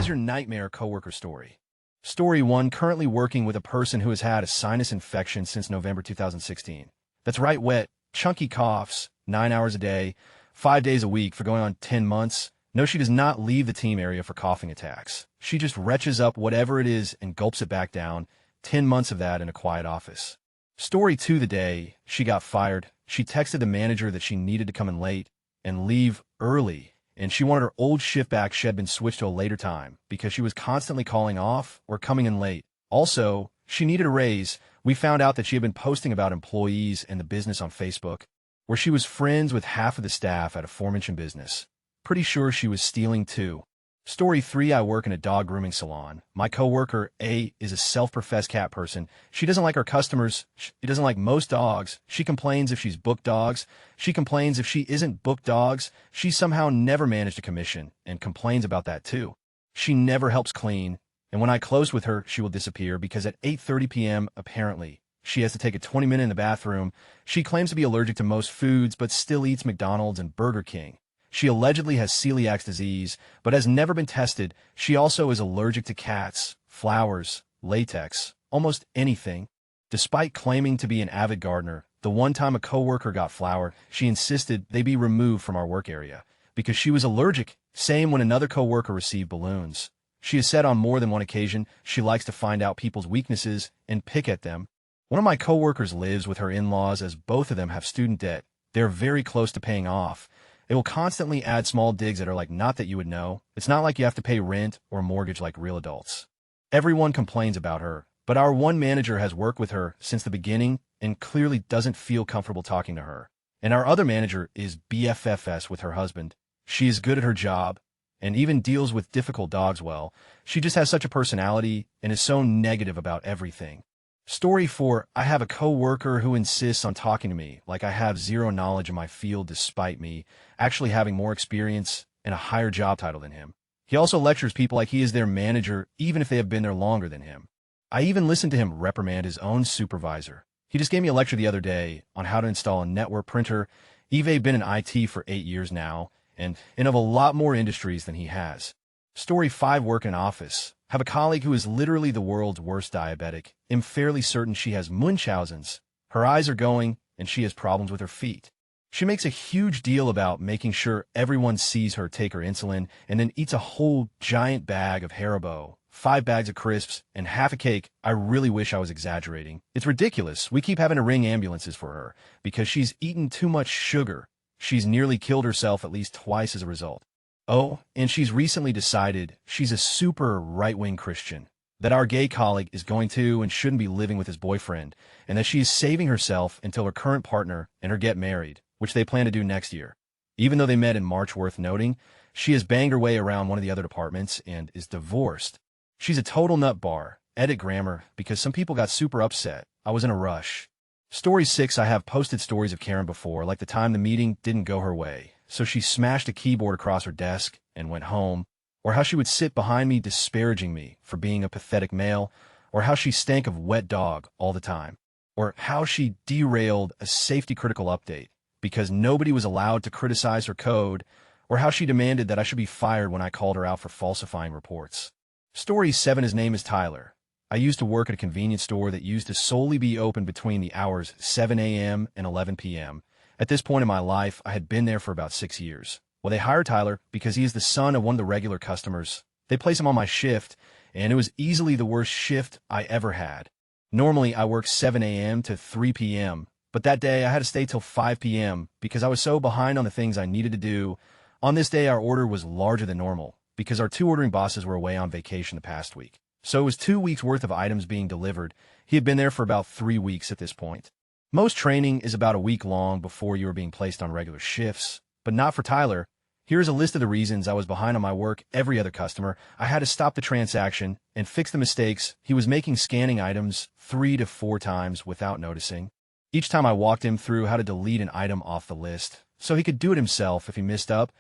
is your nightmare coworker story? Story 1, currently working with a person who has had a sinus infection since November 2016. That's right, wet, chunky coughs, 9 hours a day, 5 days a week for going on 10 months. No, she does not leave the team area for coughing attacks. She just retches up whatever it is and gulps it back down, 10 months of that in a quiet office. Story 2, the day she got fired, she texted the manager that she needed to come in late and leave early, and she wanted her old shift back. She had been switched to a later time because she was constantly calling off or coming in late. Also, she needed a raise. We found out that she had been posting about employees and the business on Facebook, where she was friends with half of the staff at a aforementioned business. Pretty sure she was stealing too. Story 3, I work in a dog grooming salon. My coworker, A, is a self-professed cat person. She doesn't like her customers. She doesn't like most dogs. She complains if she's booked dogs. She complains if she isn't booked dogs. She somehow never managed a commission and complains about that too. She never helps clean, and when I close with her, she will disappear because at 8:30 p.m., apparently, she has to take a 20-minute in the bathroom. She claims to be allergic to most foods, but still eats McDonald's and Burger King. She allegedly has celiac disease, but has never been tested. She also is allergic to cats, flowers, latex, almost anything. Despite claiming to be an avid gardener, the one time a coworker got flour, she insisted they be removed from our work area because she was allergic. Same when another coworker received balloons. She has said on more than one occasion she likes to find out people's weaknesses and pick at them. One of my coworkers lives with her in-laws as both of them have student debt. They're very close to paying off. They will constantly add small digs that are like, not that you would know. It's not like you have to pay rent or mortgage like real adults. Everyone complains about her, but our one manager has worked with her since the beginning and clearly doesn't feel comfortable talking to her. And our other manager is BFFS with her husband. She is good at her job and even deals with difficult dogs well. She just has such a personality and is so negative about everything. Story 4, I have a coworker who insists on talking to me like I have zero knowledge in my field despite me actually having more experience and a higher job title than him. He also lectures people like he is their manager even if they have been there longer than him. I even listened to him reprimand his own supervisor. He just gave me a lecture the other day on how to install a network printer. Eve been in IT for 8 years now and of a lot more industries than he has. Story 5, work in office. Have a colleague who is literally the world's worst diabetic. Am fairly certain she has Munchausen's. Her eyes are going, and she has problems with her feet. She makes a huge deal about making sure everyone sees her take her insulin and then eats a whole giant bag of Haribo, 5 bags of crisps, and half a cake. I really wish I was exaggerating. It's ridiculous. We keep having to ring ambulances for her because she's eaten too much sugar. She's nearly killed herself at least twice as a result. Oh, and she's recently decided she's a super right-wing Christian, that our gay colleague is going to and shouldn't be living with his boyfriend, and that she is saving herself until her current partner and her get married, which they plan to do next year. Even though they met in March, worth noting, she has banged her way around one of the other departments and is divorced. She's a total nut bar. Edit grammar, because some people got super upset. I was in a rush. Story 6, I have posted stories of Karen before, like the time the meeting didn't go her way, so she smashed a keyboard across her desk and went home, or how she would sit behind me disparaging me for being a pathetic male, or how she stank of wet dog all the time, or how she derailed a safety-critical update because nobody was allowed to criticize her code, or how she demanded that I should be fired when I called her out for falsifying reports. Story 7, his name is Tyler. I used to work at a convenience store that used to solely be open between the hours 7 a.m. and 11 p.m. At this point in my life, I had been there for about 6 years. Well, they hired Tyler because he is the son of one of the regular customers. They placed him on my shift, and it was easily the worst shift I ever had. Normally, I work 7 a.m. to 3 p.m., but that day I had to stay till 5 p.m. because I was so behind on the things I needed to do. On this day, our order was larger than normal because our 2 ordering bosses were away on vacation the past week. So it was 2 weeks worth of items being delivered. He had been there for about 3 weeks at this point. Most training is about a week long before you are being placed on regular shifts, but not for Tyler. Here's a list of the reasons I was behind on my work. Every other customer, I had to stop the transaction and fix the mistakes. He was making scanning items 3 to 4 times without noticing. Each time I walked him through how to delete an item off the list so he could do it himself if he messed up.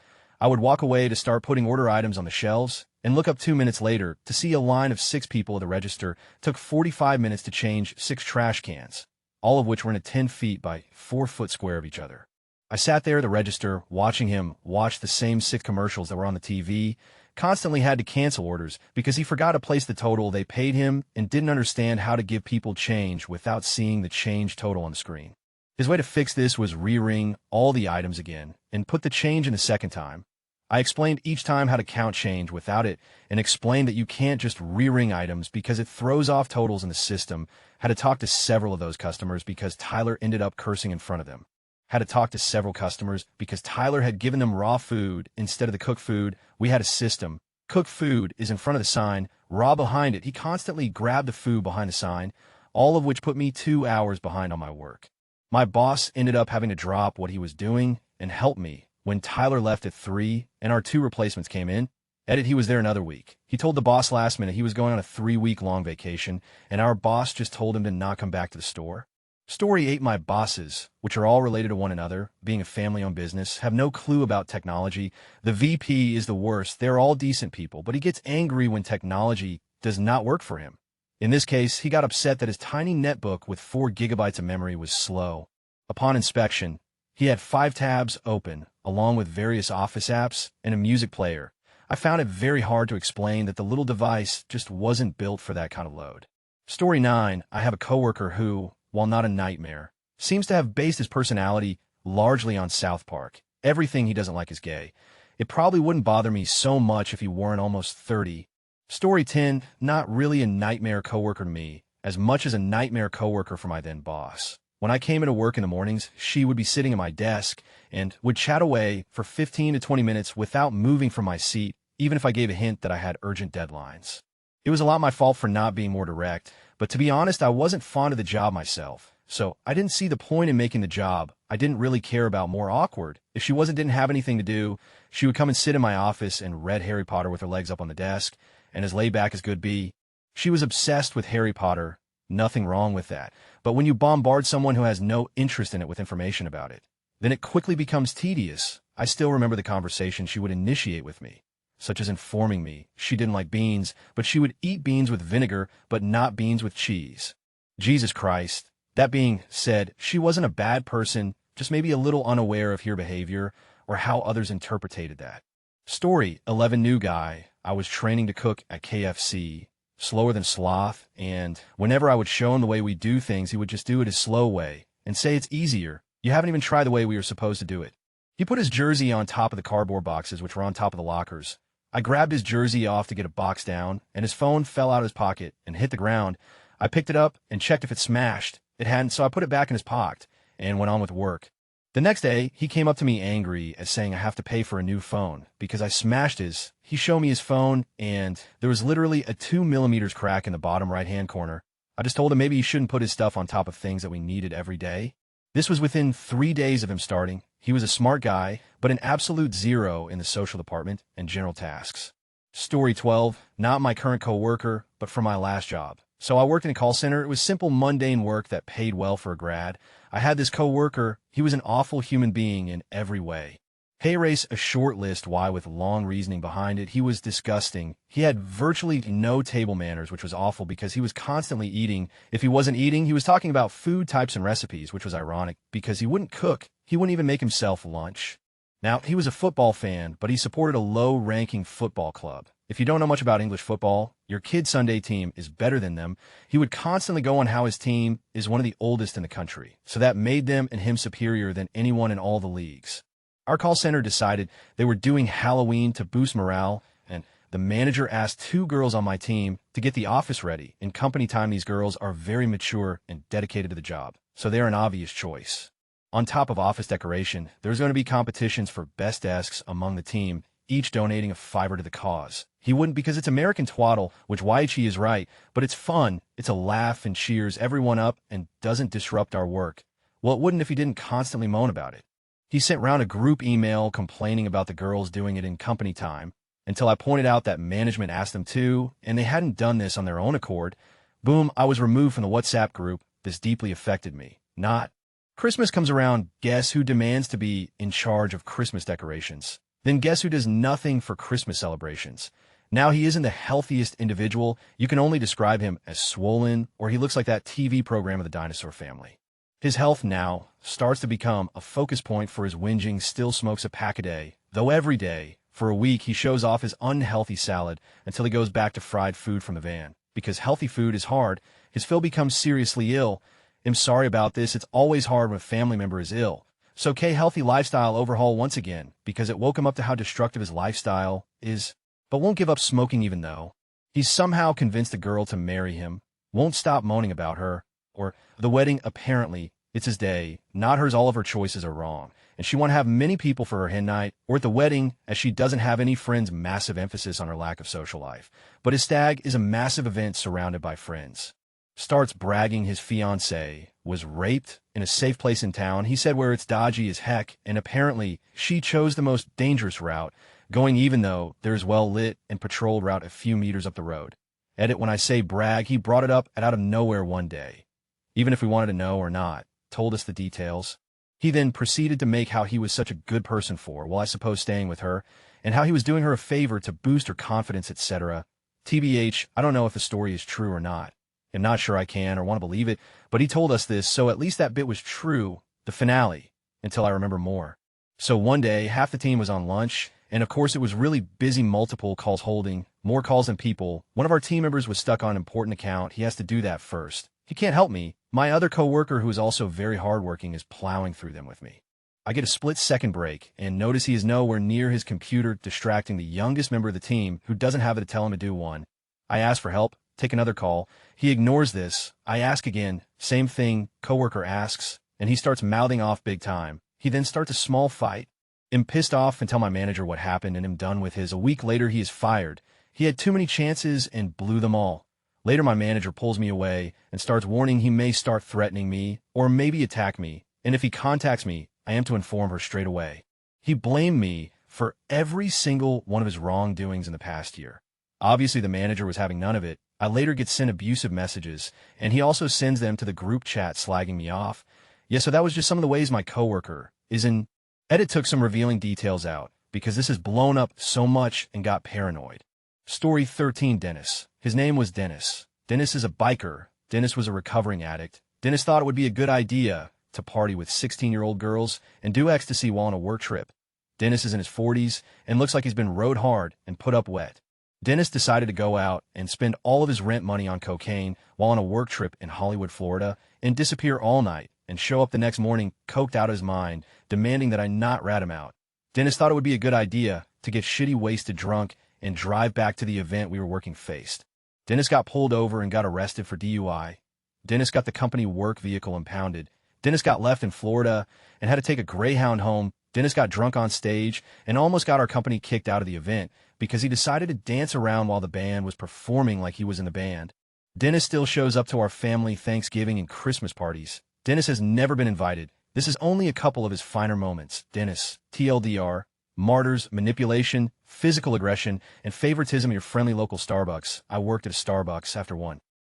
I would walk away to start putting order items on the shelves and look up 2 minutes later to see a line of 6 people at the register. It took 45 minutes to change 6 trash cans, all of which were in a 10 feet by 4 foot square of each other. I sat there at the register watching him watch the same 6 commercials that were on the TV, constantly had to cancel orders because he forgot to place the total they paid him and didn't understand how to give people change without seeing the change total on the screen. His way to fix this was re-ring all the items again and put the change in the second time. I explained each time how to count change without it and explained that you can't just re-ring items because it throws off totals in the system. Had to talk to several of those customers because Tyler ended up cursing in front of them. Had to talk to several customers because Tyler had given them raw food instead of the cooked food. We had a system. Cooked food is in front of the sign, raw behind it. He constantly grabbed the food behind the sign, all of which put me 2 hours behind on my work. My boss ended up having to drop what he was doing and help me when Tyler left at 3 and our 2 replacements came in. Edit, he was there another week. He told the boss last minute he was going on a 3-week-long vacation, and our boss just told him to not come back to the store. Story 8. My bosses, which are all related to one another, being a family-owned business, have no clue about technology. The VP is the worst. They're all decent people, but he gets angry when technology does not work for him. In this case, he got upset that his tiny netbook with 4 gigabytes of memory was slow. Upon inspection, he had 5 tabs open, along with various office apps and a music player. I found it very hard to explain that the little device just wasn't built for that kind of load. Story 9. I have a coworker who, while not a nightmare, seems to have based his personality largely on South Park. Everything he doesn't like is gay. It probably wouldn't bother me so much if he weren't almost 30. Story 10. Not really a nightmare coworker to me, as much as a nightmare coworker for my then boss. When I came into work in the mornings, she would be sitting at my desk and would chat away for 15 to 20 minutes without moving from my seat, even if I gave a hint that I had urgent deadlines. It was a lot my fault for not being more direct, but to be honest, I wasn't fond of the job myself, so I didn't see the point in making the job. I didn't really care about more awkward. If she didn't have anything to do, she would come and sit in my office and read Harry Potter with her legs up on the desk, and as laid back as could be. She was obsessed with Harry Potter. Nothing wrong with that. But when you bombard someone who has no interest in it with information about it, then it quickly becomes tedious. I still remember the conversation she would initiate with me, such as informing me she didn't like beans, but she would eat beans with vinegar, but not beans with cheese. Jesus Christ. That being said, she wasn't a bad person, just maybe a little unaware of her behavior or how others interpreted that. Story 11. New guy. I was training to cook at KFC. Slower than sloth, and whenever I would show him the way we do things, he would just do it his slow way and say it's easier. You haven't even tried the way we were supposed to do it. He put his jersey on top of the cardboard boxes, which were on top of the lockers. I grabbed his jersey off to get a box down, and his phone fell out of his pocket and hit the ground. I picked it up and checked if it smashed. It hadn't, so I put it back in his pocket and went on with work. The next day, he came up to me angry as saying I have to pay for a new phone because I smashed his. He showed me his phone, and there was literally a 2 millimeters crack in the bottom right-hand corner. I just told him maybe he shouldn't put his stuff on top of things that we needed every day. This was within 3 days of him starting. He was a smart guy, but an absolute zero in the social department and general tasks. Story 12. Not my current coworker, but from my last job. So I worked in a call center. It was simple, mundane work that paid well for a grad. I had this coworker. He was an awful human being in every way. Hey, erase a short list why with long reasoning behind it. He was disgusting. He had virtually no table manners, which was awful because he was constantly eating. If he wasn't eating, he was talking about food types and recipes, which was ironic because he wouldn't cook. He wouldn't even make himself lunch. Now, he was a football fan, but he supported a low-ranking football club. If you don't know much about English football, your kid's Sunday team is better than them. He would constantly go on how his team is one of the oldest in the country, so that made them and him superior than anyone in all the leagues. Our call center decided they were doing Halloween to boost morale, and the manager asked 2 girls on my team to get the office ready. In company time, these girls are very mature and dedicated to the job, so they're an obvious choice. On top of office decoration, there's going to be competitions for best desks among the team, each donating a $5 to the cause. He wouldn't because it's American twaddle, which Waichi is right, but it's fun. It's a laugh and cheers everyone up and doesn't disrupt our work. Well, it wouldn't if he didn't constantly moan about it. He sent round a group email complaining about the girls doing it in company time, until I pointed out that management asked them to, and they hadn't done this on their own accord. Boom, I was removed from the WhatsApp group. This deeply affected me. Not. Christmas comes around, guess who demands to be in charge of Christmas decorations? Then guess who does nothing for Christmas celebrations? Now he isn't the healthiest individual. You can only describe him as swollen, or he looks like that TV program of the dinosaur family. His health now starts to become a focus point for his whinging, still smokes a pack a day, though every day, For a week, he shows off his unhealthy salad until he goes back to fried food from the van. Because healthy food is hard, his Phil becomes seriously ill. I'm sorry about this, it's always hard when a family member is ill. So K healthy lifestyle overhaul once again, because it woke him up to how destructive his lifestyle is, but won't give up smoking even though he's somehow convinced the girl to marry him, won't stop moaning about her, or the wedding apparently, it's his day, not hers, all of her choices are wrong, and she won't have many people for her hen night, or at the wedding, as she doesn't have any friends, massive emphasis on her lack of social life. But his stag is a massive event surrounded by friends. Starts bragging his fiancée was raped in a safe place in town. He said where it's dodgy as heck, and apparently she chose the most dangerous route, going even though there's well-lit and patrolled route a few meters up the road. Edit, when I say brag, he brought it up out of nowhere one day. Even if we wanted to know or not, told us the details. He then proceeded to make how he was such a good person for, well, I suppose staying with her, and how he was doing her a favor to boost her confidence, etc. TBH, I don't know if the story is true or not. I'm not sure I can or want to believe it, but he told us this, so at least that bit was true, the finale, until I remember more. So one day, half the team was on lunch, and of course it was really busy, multiple calls holding, more calls than people. One of our team members was stuck on an important account. He has to do that first. He can't help me. My other coworker, who is also very hardworking, is plowing through them with me. I get a split-second break and notice he is nowhere near his computer, distracting the youngest member of the team who doesn't have it to tell him to do one. I ask for help, take another call. He ignores this. I ask again, same thing, coworker asks, and he starts mouthing off big time. He then starts a small fight. I'm pissed off and tell my manager what happened and am done with his. A week later, he is fired. He had too many chances and blew them all. Later, my manager pulls me away and starts warning he may start threatening me or maybe attack me, and if he contacts me, I am to inform her straight away. He blamed me for every single one of his wrongdoings in the past year. Obviously, the manager was having none of it. I later get sent abusive messages, and he also sends them to the group chat slagging me off. Yeah, so that was just some of the ways my coworker is in. Edit took some revealing details out, because this has blown up so much and got paranoid. Story 13, Dennis. His name was Dennis. Dennis is a biker. Dennis was a recovering addict. Dennis thought it would be a good idea to party with 16-year-old girls and do ecstasy while on a work trip. Dennis is in his 40s and looks like he's been rode hard and put up wet. Dennis decided to go out and spend all of his rent money on cocaine while on a work trip in Hollywood, Florida, and disappear all night and show up the next morning coked out of his mind, demanding that I not rat him out. Dennis thought it would be a good idea to get shitty wasted drunk and drive back to the event we were working faced. Dennis got pulled over and got arrested for DUI. Dennis got the company work vehicle impounded. Dennis got left in Florida and had to take a Greyhound home. Dennis got drunk on stage and almost got our company kicked out of the event because he decided to dance around while the band was performing like he was in the band. Dennis still shows up to our family Thanksgiving and Christmas parties. Dennis has never been invited. This is only a couple of his finer moments. Dennis, TLDR, martyrs, manipulation, physical aggression, and favoritism at your friendly local Starbucks. I worked at a Starbucks after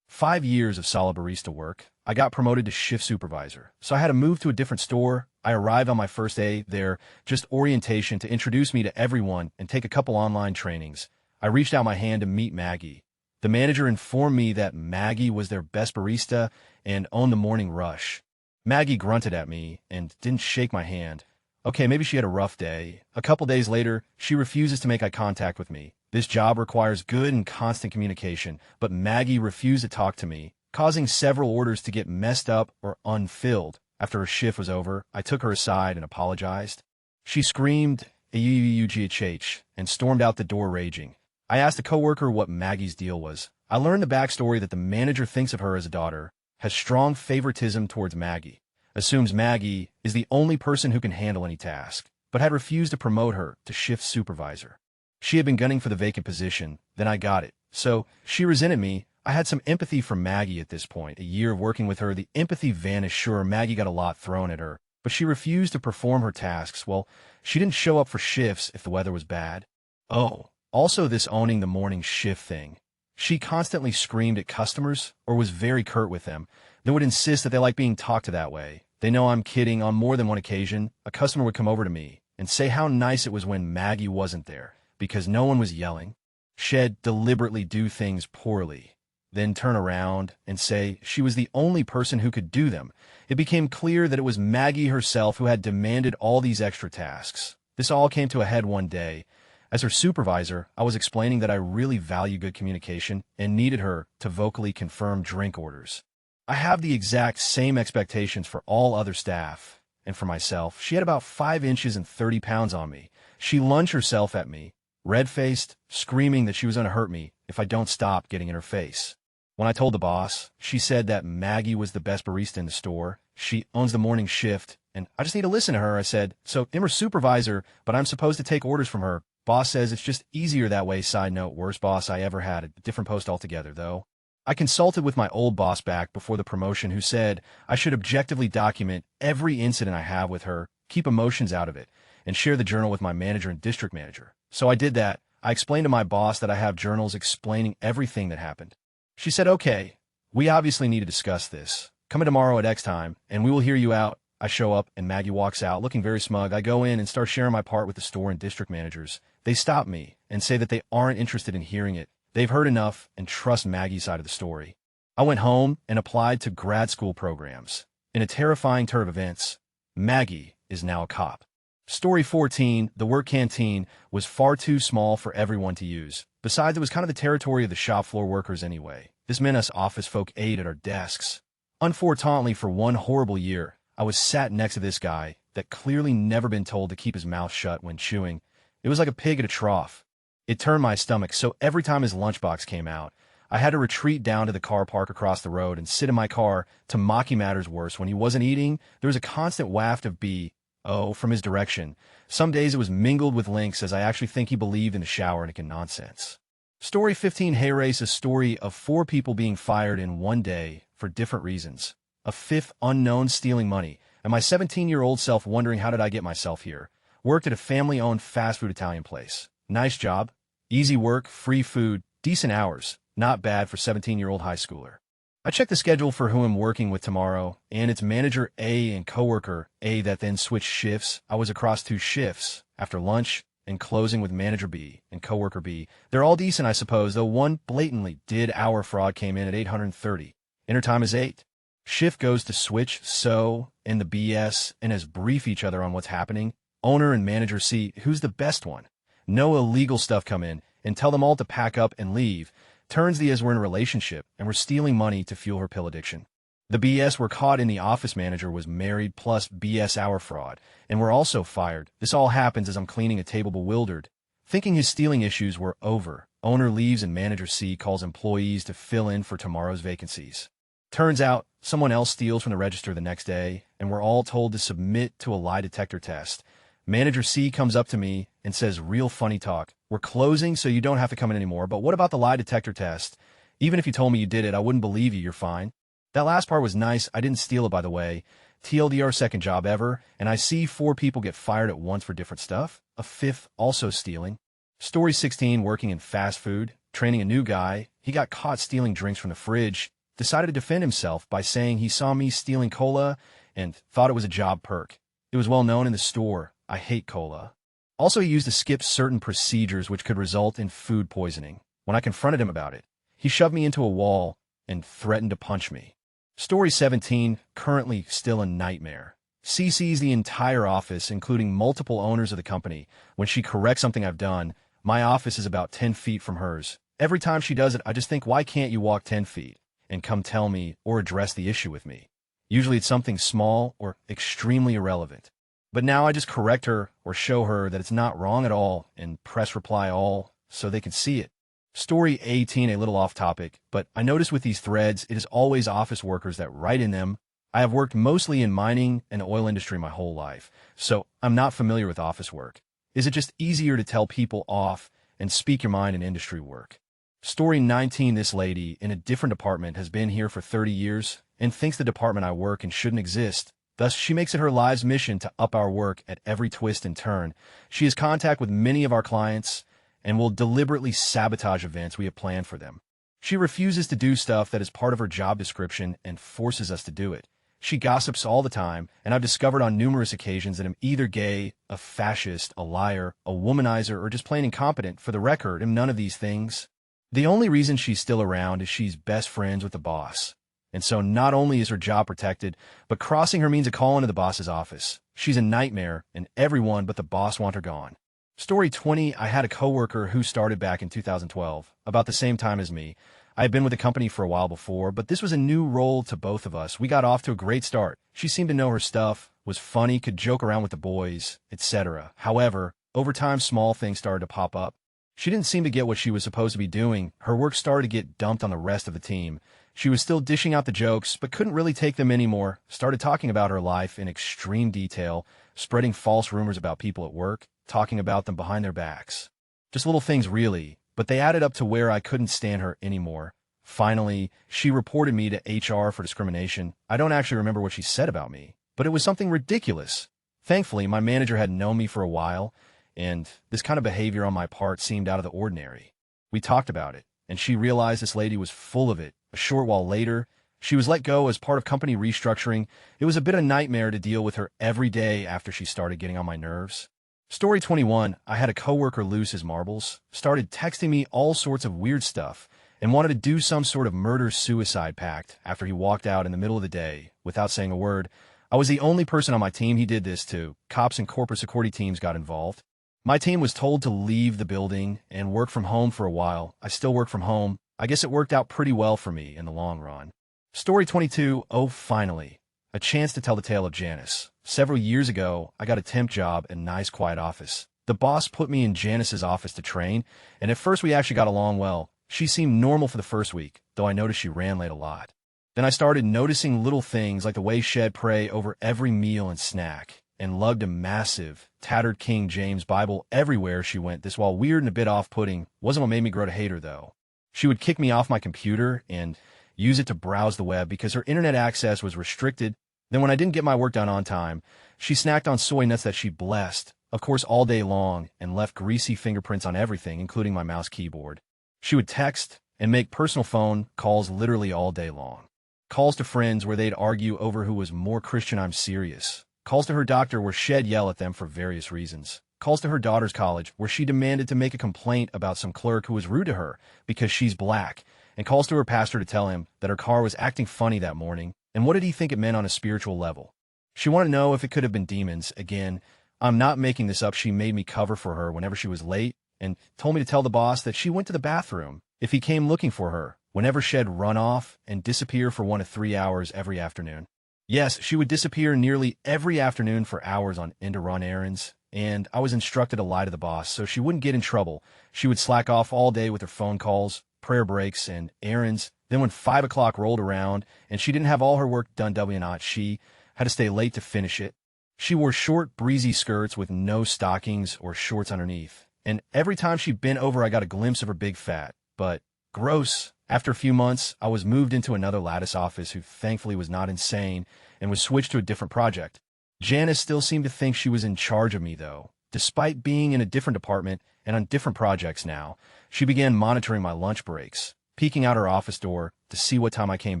5 years of solid barista work. I got promoted to shift supervisor, so I had to move to a different store. I arrived on my first day there, just orientation to introduce me to everyone and take a couple online trainings. I reached out my hand to meet Maggie. The manager informed me that Maggie was their best barista and owned the morning rush. Maggie grunted at me and didn't shake my hand. Okay, maybe she had a rough day. A couple days later, she refuses to make eye contact with me. This job requires good and constant communication, but Maggie refused to talk to me, causing several orders to get messed up or unfilled. After her shift was over, I took her aside and apologized. She screamed, "AUGHH," and stormed out the door raging. I asked a coworker what Maggie's deal was. I learned the backstory that the manager thinks of her as a daughter, has strong favoritism towards Maggie, assumes Maggie is the only person who can handle any task, but had refused to promote her to shift supervisor. She had been gunning for the vacant position, then I got it. So she resented me. I had some empathy for Maggie at this point. A year of working with her, the empathy vanished. Sure, Maggie got a lot thrown at her, but she refused to perform her tasks. Well, she didn't show up for shifts if the weather was bad. Oh, also this owning the morning shift thing. She constantly screamed at customers or was very curt with them, then would insist that they like being talked to that way. They know I'm kidding. On more than one occasion, a customer would come over to me and say how nice it was when Maggie wasn't there because no one was yelling. She'd deliberately do things poorly, then turn around and say she was the only person who could do them. It became clear that it was Maggie herself who had demanded all these extra tasks. This all came to a head one day. As her supervisor, I was explaining that I really value good communication and needed her to vocally confirm drink orders. I have the exact same expectations for all other staff, and for myself. She had about 5 inches and 30 pounds on me. She lunged herself at me, red-faced, screaming that she was going to hurt me if I don't stop getting in her face. When I told the boss, she said that Maggie was the best barista in the store. She owns the morning shift, and I just need to listen to her. I said, so I'm her supervisor, but I'm supposed to take orders from her. Boss says it's just easier that way. Side note, worst boss I ever had. A different post altogether, though. I consulted with my old boss back before the promotion who said I should objectively document every incident I have with her, keep emotions out of it, and share the journal with my manager and district manager. So I did that. I explained to my boss that I have journals explaining everything that happened. She said, okay, we obviously need to discuss this. Come in tomorrow at X time, and we will hear you out. I show up, and Maggie walks out, looking very smug. I go in and start sharing my part with the store and district managers. They stop me and say that they aren't interested in hearing it. They've heard enough and trust Maggie's side of the story. I went home and applied to grad school programs. In a terrifying turn of events, Maggie is now a cop. Story 14, the work canteen was far too small for everyone to use. Besides, it was kind of the territory of the shop floor workers anyway. This meant us office folk ate at our desks. Unfortunately, for one horrible year, I was sat next to this guy that clearly never been told to keep his mouth shut when chewing. It was like a pig at a trough. It turned my stomach, so every time his lunchbox came out, I had to retreat down to the car park across the road and sit in my car to mock him. Matters worse, when he wasn't eating, there was a constant waft of B.O. from his direction. Some days it was mingled with links, as I actually think he believed in the shower and nonsense. Story 15, Hay Race, a story of 4 people being fired in one day for different reasons. A 5th unknown stealing money, and my 17-year-old self wondering how did I get myself here. Worked at a family-owned fast food Italian place. Nice job. Easy work, free food, decent hours. Not bad for 17-year-old high schooler. I checked the schedule for who I'm working with tomorrow, and it's manager A and coworker A that then switched shifts. I was across 2 shifts, after lunch and closing with manager B and coworker B. They're all decent, I suppose, though one blatantly did hour fraud came in at 830. Inner time is 8. Shift goes to switch, so, in the BS, and as brief each other on what's happening. Owner and manager C, who's the best one? No illegal stuff come in, and tell them all to pack up and leave. Turns the as we're in a relationship, and we're stealing money to fuel her pill addiction. The BS we're caught in, the office manager was married plus BS hour fraud, and we're also fired. This all happens as I'm cleaning a table, bewildered, thinking his stealing issues were over. Owner leaves and manager C calls employees to fill in for tomorrow's vacancies. Turns out, someone else steals from the register the next day, and we're all told to submit to a lie detector test. Manager C comes up to me and says, real funny talk. We're closing, so you don't have to come in anymore, but what about the lie detector test? Even if you told me you did it, I wouldn't believe you. You're fine. That last part was nice. I didn't steal it, by the way. TLDR, second job ever, and I see 4 people get fired at once for different stuff. A 5th also stealing. Story 16, working in fast food, training a new guy. He got caught stealing drinks from the fridge. Decided to defend himself by saying he saw me stealing cola and thought it was a job perk. It was well known in the store. I hate cola. Also, he used to skip certain procedures which could result in food poisoning. When I confronted him about it, he shoved me into a wall and threatened to punch me. Story 17, currently still a nightmare. C sees the entire office, including multiple owners of the company. When she corrects something I've done, my office is about 10 feet from hers. Every time she does it, I just think, why can't you walk 10 feet and come tell me or address the issue with me? Usually it's something small or extremely irrelevant. But now I just correct her or show her that it's not wrong at all and press reply all so they can see it. Story 18, a little off topic, but I notice with these threads, it is always office workers that write in them. I have worked mostly in mining and oil industry my whole life, so I'm not familiar with office work. Is it just easier to tell people off and speak your mind in industry work? Story 19, this lady in a different department has been here for 30 years and thinks the department I work in shouldn't exist. Thus, she makes it her life's mission to up our work at every twist and turn. She has contact with many of our clients and will deliberately sabotage events we have planned for them. She refuses to do stuff that is part of her job description and forces us to do it. She gossips all the time, and I've discovered on numerous occasions that I'm either gay, a fascist, a liar, a womanizer, or just plain incompetent. For the record, I'm none of these things. The only reason she's still around is she's best friends with the boss. And so not only is her job protected, but crossing her means a call into the boss's office. She's a nightmare, and everyone but the boss want her gone. Story 20, I had a coworker who started back in 2012, about the same time as me. I had been with the company for a while before, but this was a new role to both of us. We got off to a great start. She seemed to know her stuff, was funny, could joke around with the boys, etc. However, over time, small things started to pop up. She didn't seem to get what she was supposed to be doing. Her work started to get dumped on the rest of the team. She was still dishing out the jokes, but couldn't really take them anymore. Started talking about her life in extreme detail, spreading false rumors about people at work, talking about them behind their backs. Just little things, really, but they added up to where I couldn't stand her anymore. Finally, she reported me to HR for discrimination. I don't actually remember what she said about me, but it was something ridiculous. Thankfully, my manager had known me for a while, and this kind of behavior on my part seemed out of the ordinary. We talked about it, and she realized this lady was full of it. A short while later, she was let go as part of company restructuring. It was a bit of a nightmare to deal with her every day after she started getting on my nerves. Story 21, I had a coworker lose his marbles, started texting me all sorts of weird stuff, and wanted to do some sort of murder-suicide pact after he walked out in the middle of the day without saying a word. I was the only person on my team he did this to. Cops and corporate security teams got involved. My team was told to leave the building and work from home for a while. I still work from home. I guess it worked out pretty well for me in the long run. Story 22, oh finally, a chance to tell the tale of Janice. Several years ago, I got a temp job in a nice quiet office. The boss put me in Janice's office to train, and at first we actually got along well. She seemed normal for the first week, though I noticed she ran late a lot. Then I started noticing little things like the way she'd pray over every meal and snack, and lugged a massive, tattered King James Bible everywhere she went. This, while weird and a bit off-putting, wasn't what made me grow to hate her, though. She would kick me off my computer and use it to browse the web because her internet access was restricted. Then when I didn't get my work done on time, she snacked on soy nuts that she blessed, of course all day long, and left greasy fingerprints on everything, including my mouse keyboard. She would text and make personal phone calls literally all day long. Calls to friends where they'd argue over who was more Christian. I'm serious. Calls to her doctor where she'd yell at them for various reasons. Calls to her daughter's college where she demanded to make a complaint about some clerk who was rude to her because she's black. And calls to her pastor to tell him that her car was acting funny that morning. And what did he think it meant on a spiritual level? She wanted to know if it could have been demons. Again, I'm not making this up. She made me cover for her whenever she was late and told me to tell the boss that she went to the bathroom if he came looking for her, whenever she'd run off and disappear for 1 to 3 hours every afternoon. Yes, she would disappear nearly every afternoon for hours on end to run errands, and I was instructed to lie to the boss so she wouldn't get in trouble. She would slack off all day with her phone calls, prayer breaks, and errands. Then when 5 o'clock rolled around and she didn't have all her work done, she had to stay late to finish it. She wore short, breezy skirts with no stockings or shorts underneath. And every time she bent over, I got a glimpse of her big fat. But gross. After a few months, I was moved into another lattice office who thankfully was not insane and was switched to a different project. Janice still seemed to think she was in charge of me, though. Despite being in a different department and on different projects now, she began monitoring my lunch breaks, peeking out her office door to see what time I came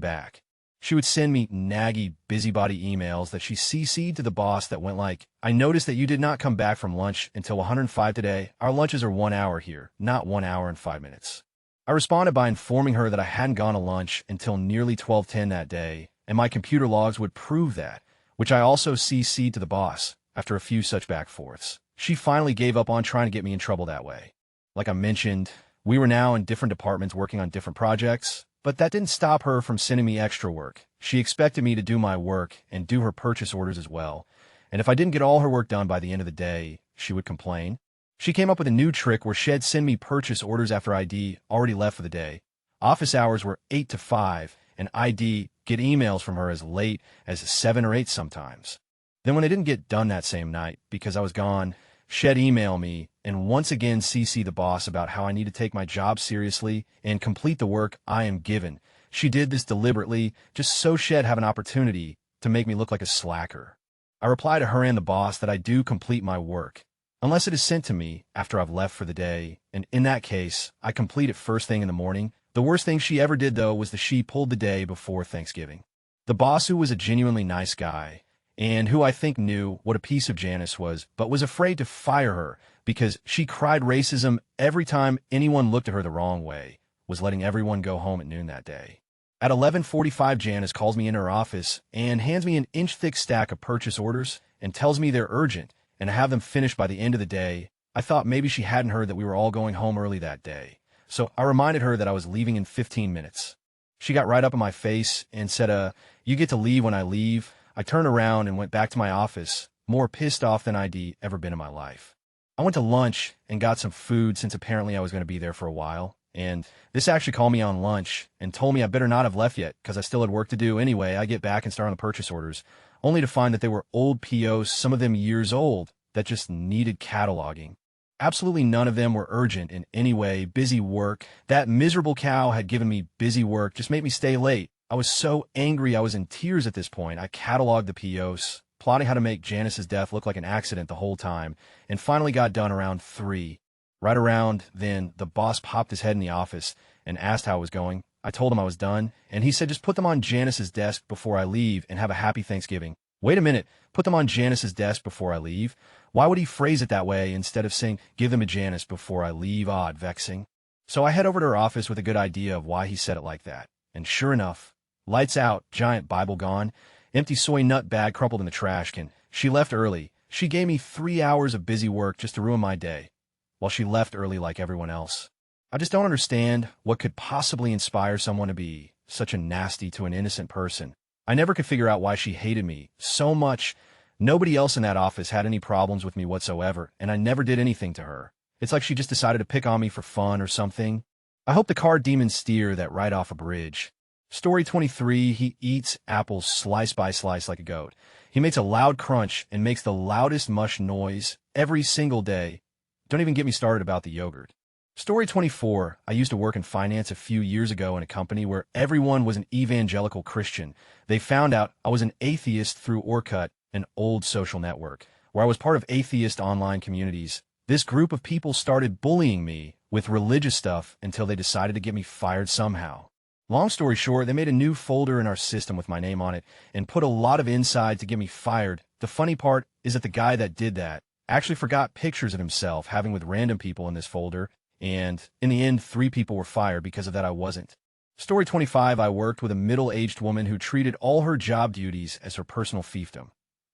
back. She would send me naggy, busybody emails that she CC'd to the boss that went like, I noticed that you did not come back from lunch until 105 today. Our lunches are 1 hour here, not 1 hour and 5 minutes. I responded by informing her that I hadn't gone to lunch until nearly 12:10 that day, and my computer logs would prove that, which I also CC'd to the boss after a few such back-forths. She finally gave up on trying to get me in trouble that way. Like I mentioned, we were now in different departments working on different projects, but that didn't stop her from sending me extra work. She expected me to do my work and do her purchase orders as well, and if I didn't get all her work done by the end of the day, she would complain. She came up with a new trick where she'd send me purchase orders after I'd already left for the day. Office hours were 8 to 5, and I'd get emails from her as late as 7 or 8 sometimes. Then when they didn't get done that same night because I was gone, she'd email me and once again CC the boss about how I need to take my job seriously and complete the work I am given. She did this deliberately just so she'd have an opportunity to make me look like a slacker. I reply to her and the boss that I do complete my work, unless it is sent to me after I've left for the day, and in that case, I complete it first thing in the morning. The worst thing she ever did, though, was that she pulled the day before Thanksgiving. The boss, who was a genuinely nice guy, and who I think knew what a piece of Janice was, but was afraid to fire her because she cried racism every time anyone looked at her the wrong way, was letting everyone go home at noon that day. At 11:45, Janice calls me into her office and hands me an inch-thick stack of purchase orders and tells me they're urgent and to have them finished by the end of the day. I thought maybe she hadn't heard that we were all going home early that day, so I reminded her that I was leaving in 15 minutes. She got right up in my face and said, you get to leave when I leave. I turned around and went back to my office, more pissed off than I'd ever been in my life. I went to lunch and got some food since apparently I was going to be there for a while, and this actually called me on lunch and told me I better not have left yet because I still had work to do anyway. I get back and start on the purchase orders, only to find that they were old POs, some of them years old, that just needed cataloging. Absolutely none of them were urgent in any way, busy work. That miserable cow had given me busy work, just made me stay late. I was so angry I was in tears at this point. I cataloged the POs, plotting how to make Janice's death look like an accident the whole time, and finally got done around 3. Right around then, the boss popped his head in the office and asked how it was going. I told him I was done, and he said just put them on Janice's desk before I leave and have a happy Thanksgiving. Wait a minute, put them on Janice's desk before I leave? Why would he phrase it that way instead of saying, give them to Janice before I leave? Odd, vexing. So I head over to her office with a good idea of why he said it like that. And sure enough, lights out, giant Bible gone, empty soy nut bag crumpled in the trash can. She left early. She gave me 3 hours of busy work just to ruin my day. While she left early like everyone else. I just don't understand what could possibly inspire someone to be such a nasty to an innocent person. I never could figure out why she hated me so much. Nobody else in that office had any problems with me whatsoever, and I never did anything to her. It's like she just decided to pick on me for fun or something. I hope the car demons steer that right off a bridge. Story 23, he eats apples slice by slice like a goat. He makes a loud crunch and makes the loudest mush noise every single day. Don't even get me started about the yogurt. Story 24, I used to work in finance a few years ago in a company where everyone was an evangelical Christian. They found out I was an atheist through Orkut, an old social network, where I was part of atheist online communities. This group of people started bullying me with religious stuff until they decided to get me fired somehow. Long story short, they made a new folder in our system with my name on it and put a lot of inside to get me fired. The funny part is that the guy that did that actually forgot pictures of himself having with random people in this folder, and in the end, 3 people were fired because of that I wasn't. Story 25, I worked with a middle-aged woman who treated all her job duties as her personal fiefdom.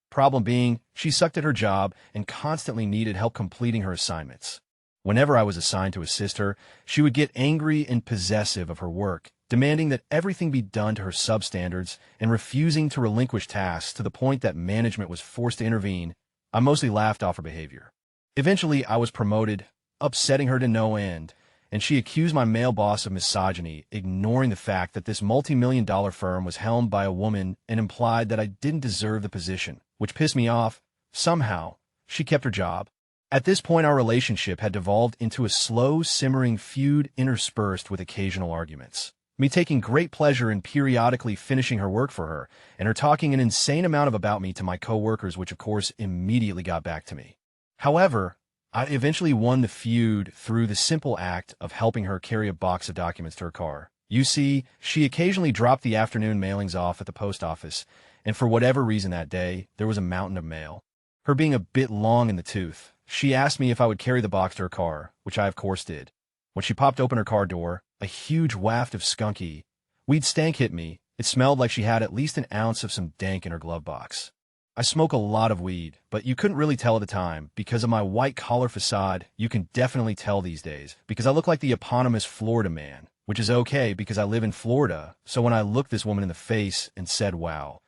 Problem being, she sucked at her job and constantly needed help completing her assignments. Whenever I was assigned to assist her, she would get angry and possessive of her work, demanding that everything be done to her substandards and refusing to relinquish tasks to the point that management was forced to intervene. I mostly laughed off her behavior. Eventually, I was promoted, upsetting her to no end, and she accused my male boss of misogyny, ignoring the fact that this multi-million-dollar firm was helmed by a woman and implied that I didn't deserve the position, which pissed me off. Somehow, she kept her job. At this point, our relationship had devolved into a slow, simmering feud interspersed with occasional arguments. Me taking great pleasure in periodically finishing her work for her, and her talking an insane amount about me to my coworkers, which of course immediately got back to me. However, I eventually won the feud through the simple act of helping her carry a box of documents to her car. You see, she occasionally dropped the afternoon mailings off at the post office, and for whatever reason that day, there was a mountain of mail. Her being a bit long in the tooth, she asked me if I would carry the box to her car, which I of course did. When she popped open her car door, a huge waft of skunky weed stank hit me. It smelled like she had at least an ounce of some dank in her glove box. I smoke a lot of weed, but you couldn't really tell at the time. Because of my white-collar facade, you can definitely tell these days, because I look like the eponymous Florida man, which is okay because I live in Florida. So when I looked this woman in the face and said, wow,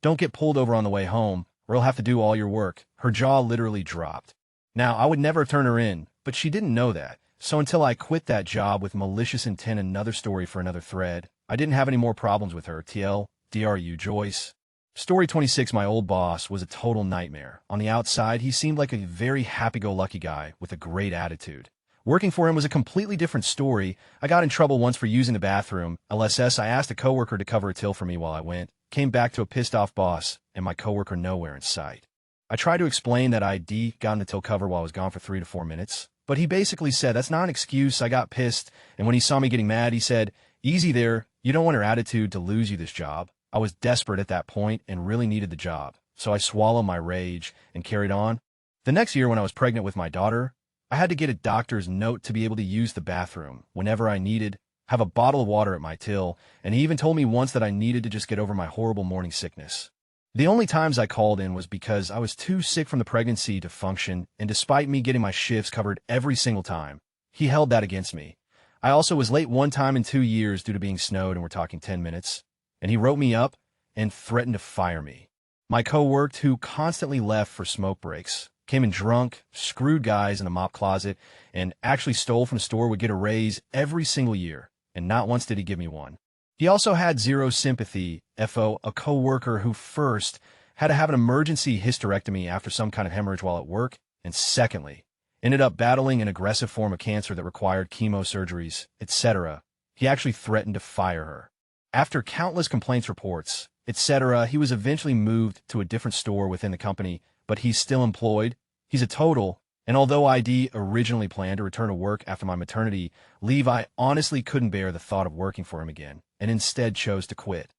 don't get pulled over on the way home, or you'll have to do all your work, her jaw literally dropped. Now, I would never turn her in, but she didn't know that. So until I quit that job with malicious intent, another story for another thread, I didn't have any more problems with her. TL, DRU, Joyce. Story 26, my old boss was a total nightmare. On the outside, he seemed like a very happy-go-lucky guy with a great attitude. Working for him was a completely different story. I got in trouble once for using the bathroom. LSS, I asked a coworker to cover a till for me while I went. Came back to a pissed-off boss, and my coworker nowhere in sight. I tried to explain that I'd gotten the till cover while I was gone for 3 to 4 minutes, but he basically said, that's not an excuse. I got pissed, and when he saw me getting mad, he said, easy there, you don't want her attitude to lose you this job. I was desperate at that point and really needed the job, so I swallowed my rage and carried on. The next year when I was pregnant with my daughter, I had to get a doctor's note to be able to use the bathroom whenever I needed, have a bottle of water at my till, and he even told me once that I needed to just get over my horrible morning sickness. The only times I called in was because I was too sick from the pregnancy to function, and despite me getting my shifts covered every single time, he held that against me. I also was late one time in 2 years due to being snowed, and we're talking 10 minutes, and he wrote me up and threatened to fire me. My co-worker, who constantly left for smoke breaks, came in drunk, screwed guys in a mop closet, and actually stole from the store, would get a raise every single year, and not once did he give me one. He also had zero sympathy, FO, a co-worker who first had to have an emergency hysterectomy after some kind of hemorrhage while at work, and secondly, ended up battling an aggressive form of cancer that required chemo surgeries, etc. He actually threatened to fire her. After countless complaints reports, etc., he was eventually moved to a different store within the company, but he's still employed. He's a total, and although ID originally planned to return to work after my maternity leave, I honestly couldn't bear the thought of working for him again, and instead chose to quit.